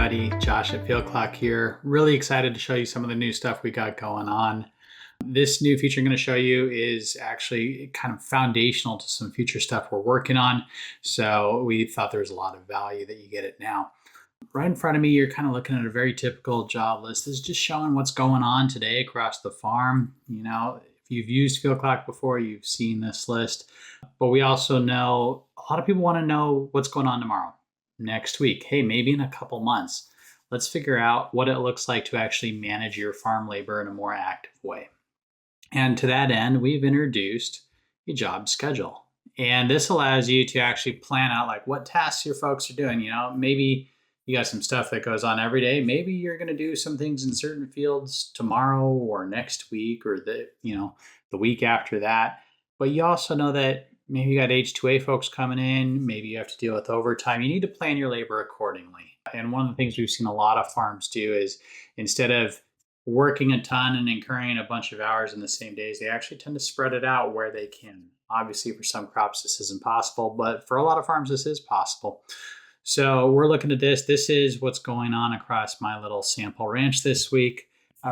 everybody. Josh at FieldClock here. Really excited to show you some of the new stuff we got going on. This new feature I'm going to show you is actually kind of foundational to some future stuff we're working on. So we thought there was a lot of value that you get it now. Right in front of me, you're kind of looking at a very typical job list. This is just showing what's going on today across the farm. You know, if you've used FieldClock before, you've seen this list. But we also know a lot of people want to know what's going on tomorrow, next week. Hey, maybe in a couple months. Let's figure out what it looks like to actually manage your farm labor in a more active way. And to that end, we've introduced a job schedule. And this allows you to actually plan out like what tasks your folks are doing. You know, maybe you got some stuff that goes on every day. Maybe you're going to do some things in certain fields tomorrow or next week or the week after that. But you also know that maybe you got H2A folks coming in. Maybe you have to deal with overtime. You need to plan your labor accordingly. And one of the things we've seen a lot of farms do is instead of working a ton and incurring a bunch of hours in the same days, they actually tend to spread it out where they can. Obviously, for some crops, this isn't possible, but for a lot of farms, this is possible. So we're looking at this. This is what's going on across my little sample ranch this week.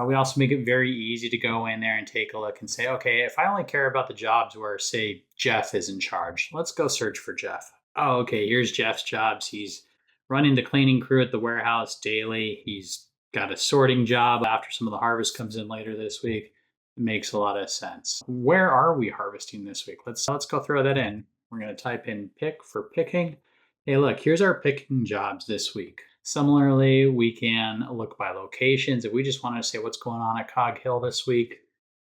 We also make it very easy to go in there and take a look and say, okay, if I only care about the jobs where, say, Jeff is in charge, let's go search for Jeff. Oh, okay, here's Jeff's jobs. He's running the cleaning crew at the warehouse daily. He's got a sorting job after some of the harvest comes in later this week. It makes a lot of sense. Where are we harvesting this week? Let's go throw that in. We're going to type in pick for picking. Hey, look, here's our picking jobs this week. Similarly, we can look by locations. If we just wanted to say what's going on at Cog Hill this week,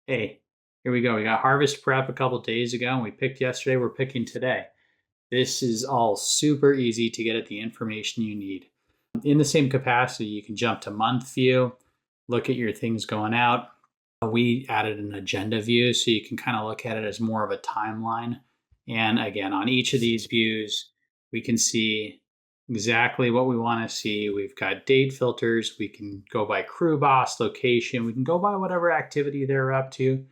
hey, here we go. We got harvest prep a couple days ago, and we picked yesterday. We're picking today. This is all super easy to get at the information you need. In the same capacity, you can jump to month view, look at your things going out. We added an agenda view, so you can kind of look at it as more of a timeline. And again, on each of these views, we can see exactly what we want to see. We've got date filters. We can go by crew boss, location. We can go by whatever activity they're up to.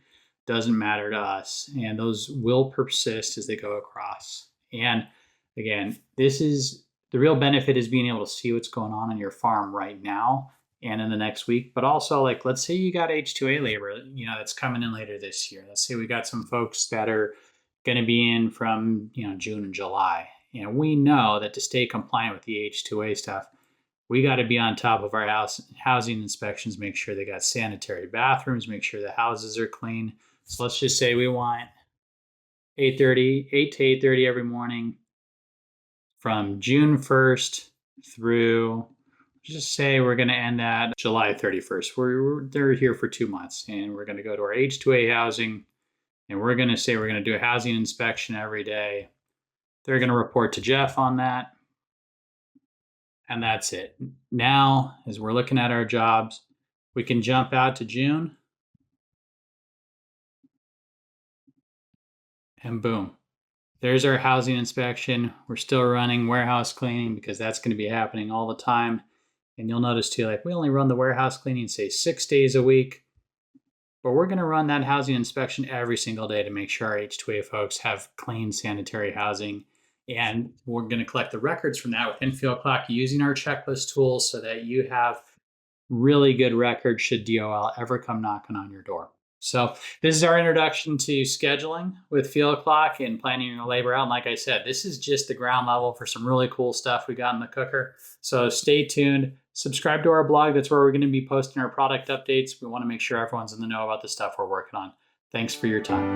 Doesn't matter to us. And those will persist as they go across. And again, this is the real benefit is being able to see what's going on your farm right now and in the next week. But also, like, let's say you got H2A labor, that's coming in later this year. Let's say we got some folks that are going to be in from, June and July. And we know that to stay compliant with the H2A stuff, we got to be on top of our housing inspections, make sure they got sanitary bathrooms, make sure the houses are clean. So let's just say we want 8 to 8:30 every morning from June 1st through, just say we're going to end at July 31st. They're here for 2 months, and we're going to go to our H2A housing, and we're going to say we're going to do a housing inspection every day. They're going to report to Jeff on that. And that's it. Now, as we're looking at our jobs, we can jump out to June. And boom, there's our housing inspection. We're still running warehouse cleaning because that's going to be happening all the time. And you'll notice too, like we only run the warehouse cleaning, say 6 days a week. But we're going to run that housing inspection every single day to make sure our H2A folks have clean sanitary housing. And we're going to collect the records from that within FieldClock using our checklist tools so that you have really good records should DOL ever come knocking on your door. So this is our introduction to scheduling with FieldClock and planning your labor out. And like I said, this is just the ground level for some really cool stuff we got in the cooker. So stay tuned. Subscribe to our blog. That's where we're going to be posting our product updates. We want to make sure everyone's in the know about the stuff we're working on. Thanks for your time.